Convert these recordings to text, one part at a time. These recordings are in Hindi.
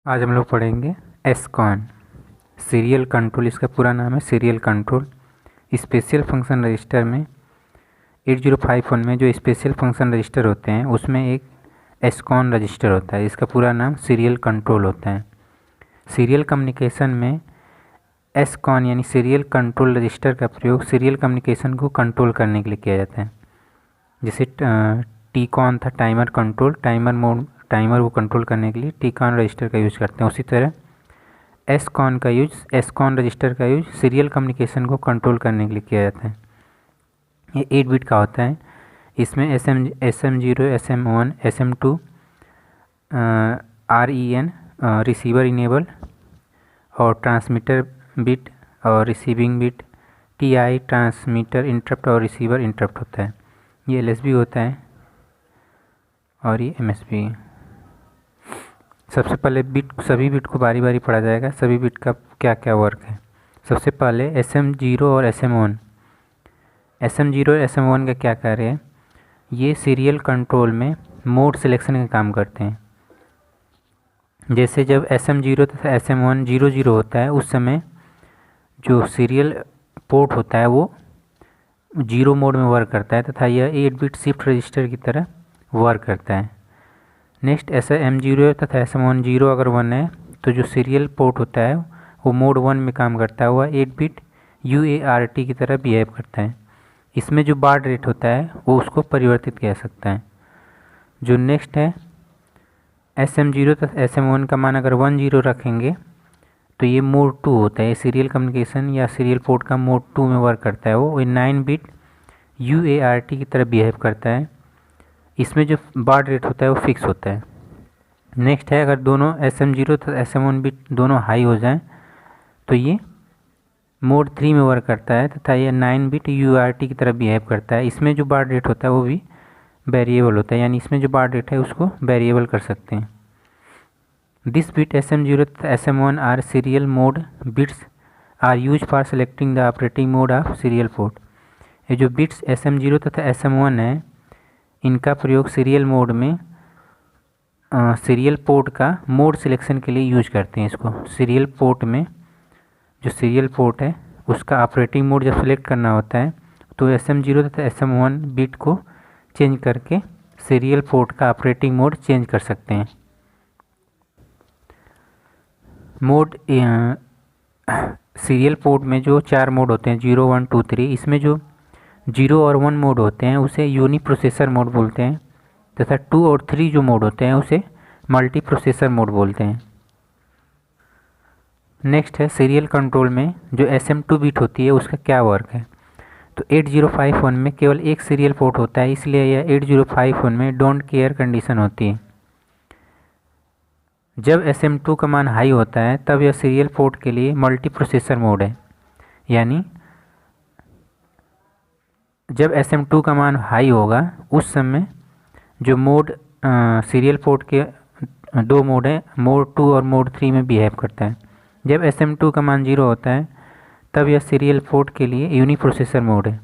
आज हम लोग पढ़ेंगे एसकॉन सीरियल कंट्रोल। इसका पूरा नाम है serial control. Special function register में 8051 में जो स्पेशल फंक्शन रजिस्टर होते हैं उसमें एक एसकॉन रजिस्टर होता है। इसका पूरा नाम सीरियल कंट्रोल होता है। सीरियल कम्युनिकेशन में एसकॉन यानी सीरियल कंट्रोल रजिस्टर का प्रयोग सीरियल कम्युनिकेशन को कंट्रोल करने के लिए किया जाता है। जैसे टीकॉन था टाइमर कंट्रोल, टाइमर को कंट्रोल करने के लिए टीकॉन रजिस्टर का यूज़ करते हैं। उसी तरह एसकॉन रजिस्टर का यूज सीरियल कम्युनिकेशन को कंट्रोल करने के लिए किया जाता है। ये 8 बिट का होता है। इसमें SM0, SM1, SM2, REN receiver enable और ट्रांसमीटर बिट और receiving bit, TI transmitter interrupt और रिसीवर इंटरप्ट होता है। ये LSB होता है और ये MSB। सबसे पहले सभी बिट को बारी बारी पढ़ा जाएगा, सभी बिट का क्या क्या वर्क है। सबसे पहले SM0 और SM1। SM0 और SM1 का क्या कार्य है? ये सीरियल कंट्रोल में मोड सिलेक्शन का काम करते हैं। जैसे जब SM0 तथा SM1 00 होता है उस समय जो सीरियल पोर्ट होता है वो 0 मोड में वर्क करता है तथा यह 8 बिट शिफ्ट रजिस्टर की तरह वर्क करता है। नेक्स्ट SM0 तथा SM1 0 अगर 1 है तो जो सीरियल पोर्ट होता है वो मोड 1 में काम करता है, वह 8 बिट UART की तरह बिहेव करता है। इसमें जो बार रेट होता है वो उसको परिवर्तित किया जा सकता है। जो नेक्स्ट है SM0 तथा SM1 का मान अगर 10 रखेंगे तो ये मोड 2 होता है। सीरियल कम्युनिकेशन या सीरियल पोर्ट का मोड 2 में वर्क करता है। वो 9 बिट UART की तरह बिहेव करता है। इसमें जो बार रेट होता है वो फिक्स होता है। नेक्स्ट है अगर दोनों SM0 तथा SM1 बिट दोनों हाई हो जाएं तो ये मोड 3 में वर्क करता है तथा ये 9 बिट UART की तरह बिहेव करता है। इसमें जो बार रेट होता है वो भी वेरिएबल होता है, यानी इसमें जो बार रेट है उसको वेरिएबल कर सकते हैं। दिस बिट SM0 तथा SM1 are serial mode bits are use for selecting the operating mode of serial port. ये जो बिट्स SM0 तथा SM1 है इनका प्रयोग सीरियल मोड में सीरियल पोर्ट का मोड सिलेक्शन के लिए यूज करते हैं। इसको सीरियल पोर्ट में जो सीरियल पोर्ट है उसका ऑपरेटिंग मोड जब सेलेक्ट करना होता है तो SM0 तथा SM1 बिट को चेंज करके सीरियल पोर्ट का ऑपरेटिंग मोड चेंज कर सकते हैं। मोड सीरियल पोर्ट में जो 4 मोड होते हैं 0, 1, 2, 3, इसमें जो 0 और 1 मोड होते हैं उसे यूनी प्रोसेसर मोड बोलते हैं तथा 2 और 3 जो मोड होते हैं उसे मल्टी प्रोसेसर मोड बोलते हैं। नेक्स्ट है सीरियल कंट्रोल में जो SM2 बिट होती है उसका क्या वर्क है। तो 8051 में केवल एक सीरियल पोर्ट होता है, इसलिए यह 8051 में डोंट केयर कंडीशन होती है। जब SM2 का मान हाई होता है तब यह सीरियल पोर्ट के लिए मल्टी प्रोसेसर मोड है, यानी जब SM2 का मान हाई होगा उस समय जो मोड सीरियल पोर्ट के 2 मोड है, मोड 2 और मोड 3 में बिहेव करता है। जब SM2 का मान 0 होता है तब यह सीरियल पोर्ट के लिए यूनी प्रोसेसर मोड है।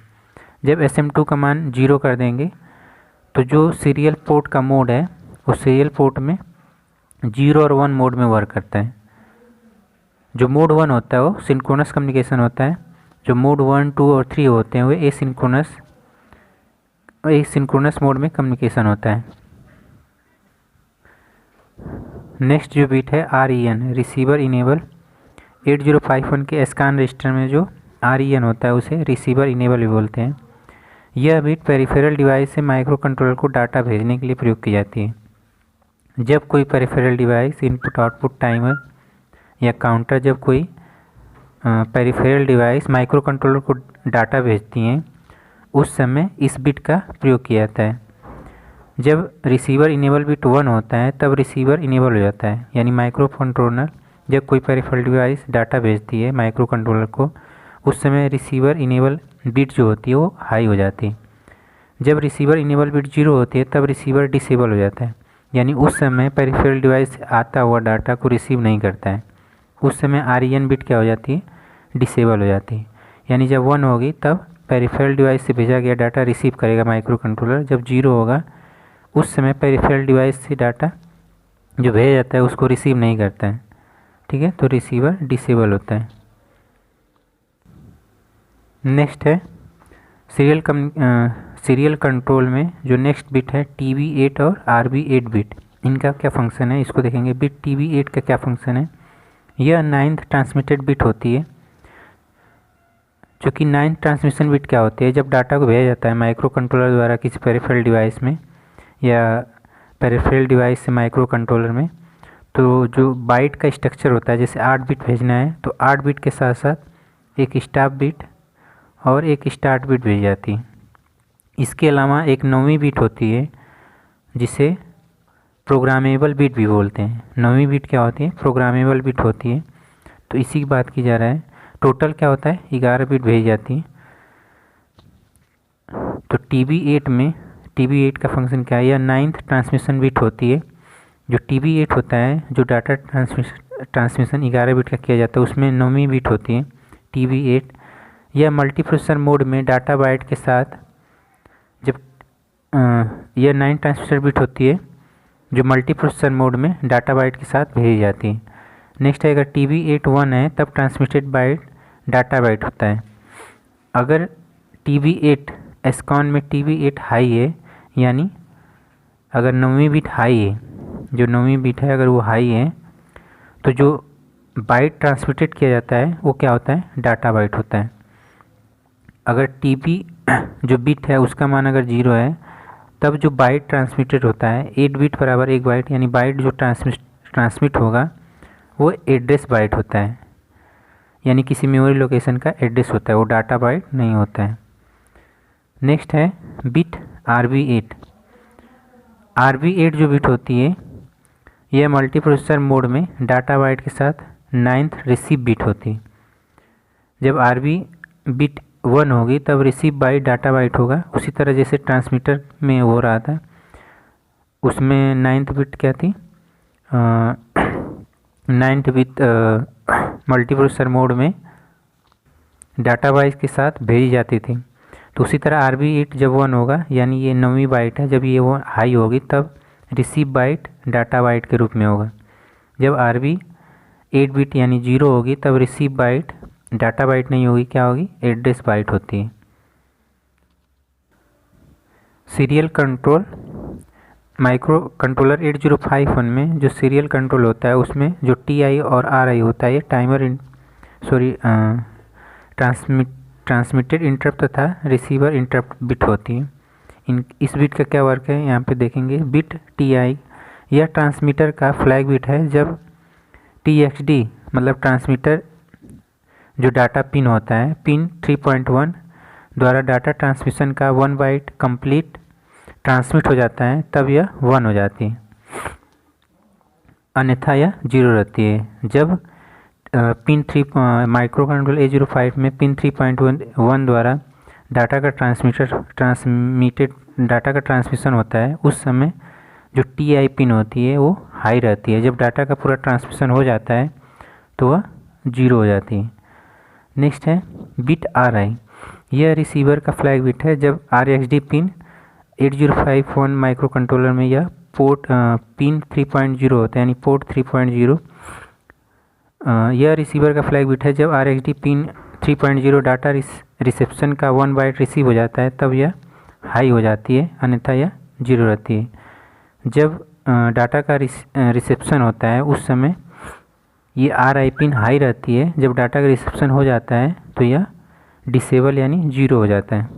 जब SM2 का मान 0 कर देंगे तो जो सीरियल पोर्ट का मोड है वो सीरियल पोर्ट में 0 और 1 मोड में वर्क करता है। जो मोड 1 होता है वो सिंक्रोनस कम्युनिकेशन होता है। जो मोड 1, 2 और 3 होते हैं वो एसिंक्रोनस मोड में कम्युनिकेशन होता है। नेक्स्ट जो बिट है REN रिसीवर इनेबल। 8051 के एसकॉन रजिस्टर में जो REN होता है उसे रिसीवर इनेबल भी बोलते हैं। यह बिट पेरिफेरल डिवाइस से माइक्रो कंट्रोलर को डाटा भेजने के लिए प्रयोग की जाती है। जब कोई peripheral device input output timer या काउंटर जब कोई पेरिफेरल डिवाइस माइक्रो कंट्रोलर को डाटा भेजती हैं उस समय इस बिट का प्रयोग किया जाता है। जब रिसीवर इनेबल बिट 1 होता है तब रिसीवर इनेबल हो जाता है, यानी माइक्रो कंट्रोलर जब कोई पेरिफेरल डिवाइस डाटा भेजती है माइक्रो कंट्रोलर को उस समय रिसीवर इनेबल बिट जो होती है वो हाई हो जाती है। जब रिसीवर इनेबल बिट 0 होती है तब रिसीवर डिसेबल हो जाता है, यानी उस समय पेरिफेरल डिवाइस आता हुआ डाटा को रिसीव नहीं करता है। उस समय REN बिट क्या हो जाती है, डिसेबल हो जाती है। यानी जब 1 होगी तब पेरिफेरल डिवाइस से भेजा गया डाटा रिसीव करेगा माइक्रो कंट्रोलर। जब 0 होगा उस समय पेरिफेरल डिवाइस से डाटा जो भेजा जाता है उसको रिसीव नहीं करता है, ठीक है, तो रिसीवर डिसेबल होता है। नेक्स्ट है सीरियल कंट्रोल में जो नेक्स्ट बिट है TB8 और RB8 बिट, इनका क्या फंक्शन है इसको देखेंगे। बिट TB8 का क्या फंक्शन है, यह 9th ट्रांसमिटेड बिट होती है। जो कि 9th ट्रांसमिशन बिट क्या होती है, जब डाटा को भेजा जाता है माइक्रो कंट्रोलर द्वारा किसी पेरिफेरल डिवाइस में या पेरिफेरल डिवाइस से माइक्रो कंट्रोलर में, तो जो बाइट का स्ट्रक्चर होता है, जैसे 8 बिट भेजना है तो 8 बिट के साथ साथ एक स्टॉप बिट और एक स्टार्ट बिट भेजी जाती है। इसके अलावा एक 9वीं बिट होती है जिसे प्रोग्रामेबल बिट भी बोलते हैं। 9वीं बिट क्या होती है, प्रोग्रामेबल बिट होती है। तो इसी की बात की जा रहा है। टोटल क्या होता है, 11 बिट भेजी जाती है। तो TB8 का फंक्शन क्या है, यह 9th ट्रांसमिशन बिट होती है। जो TB8 होता है, जो डाटा ट्रांसमिशन 11 बिट का किया जाता है, उसमें 9वीं बिट होती है TB8। यह मल्टीप्रोसेसर मोड में डाटा बाइट के साथ, जब यह 9 ट्रांसमिशन बिट होती है जो मल्टीप्रोसेसर मोड में डाटा बाइट के साथ भेजी जाती है। नेक्स्ट है, अगर TB8 1 है तब ट्रांसमिटेड बाइट डाटा बाइट होता है। अगर TB8 एस्कॉन में TB8 हाई है, यानी अगर 9वीं बिट हाई है, जो 9वीं बिट है अगर वो हाई है, तो जो बाइट ट्रांसमिटेड किया जाता है वो क्या होता है, डाटा बाइट होता है। अगर TB जो बिट है उसका मान अगर 0 है, तब जो बाइट ट्रांसमिटेड होता है 8 बिट बराबर 1 बाइट, यानी बाइट जो ट्रांसमिट होगा वो एड्रेस बाइट होता है, यानी किसी मेमोरी लोकेशन का एड्रेस होता है, वो डाटा बाइट नहीं होता है। नेक्स्ट है बिट RB8। RB8 जो बिट होती है यह मल्टीप्रोसेसर मोड में डाटा बाइट के साथ 9th रिसीव बिट होती है। जब RB बिट 1 होगी तब रिसीव बाइट डाटा बाइट होगा। उसी तरह जैसे ट्रांसमीटर में हो रहा था, उसमें 9th बिट क्या थी, 9th बिट मल्टीप्रोसेसर मोड में डाटा बाइट के साथ भेजी जाती थी। तो उसी तरह RB8 जब 1 होगा, यानी ये 9वीं बाइट है, जब ये वो हाई होगी तब रिसीव बाइट डाटा बाइट के रूप में होगा। जब RB8 बिट यानी 0 होगी तब रिसीव बाइट डाटा बाइट नहीं होगी, क्या होगी, एड्रेस बाइट होती है। सीरियल कंट्रोल माइक्रो कंट्रोलर 8051 में जो सीरियल कंट्रोल होता है उसमें जो TI और RI होता है, ये टाइमर ट्रांसमिटेड इंटरप्ट तथा रिसीवर इंटरप्ट बिट होती है। इस बिट का क्या वर्क है यहाँ पे देखेंगे। बिट TI यह ट्रांसमीटर का फ्लैग बिट है। जब TXD मतलब ट्रांसमीटर जो डाटा पिन होता है, पिन 3.1 द्वारा डाटा ट्रांसमिशन का 1 बाइट कंप्लीट ट्रांसमिट हो जाता है, तब यह 1 हो जाती है, अन्यथा यह 0 रहती है। जब पिन 3 माइक्रो कंट्रोल 8051 में पिन 3.1 द्वारा डाटा का ट्रांसमिटेड डाटा का ट्रांसमिशन होता है, उस समय जो TI पिन होती है वो हाई रहती है। जब डाटा का पूरा ट्रांसमिशन हो जाता है तो वह 0 हो जाती है। नेक्स्ट है बिट RI, यह रिसीवर का फ्लैग बिट है। जब RxD पिन 8051 माइक्रो कंट्रोलर में यह पोर्ट पिन 3.0 होता है, यानी पोर्ट 3.0, यह रिसीवर का फ्लैग बिट है। जब RxD पिन 3.0 डाटा रिसेप्शन का 1 बाइट रिसीव हो जाता है तब यह हाई हो जाती है, अन्यथा यह 0 रहती है। जब डाटा का रिसेप्शन होता है उस समय ये RI पिन हाई रहती है। जब डाटा का रिसेप्शन हो जाता है तो यह डिसेबल यानी 0 हो जाता है।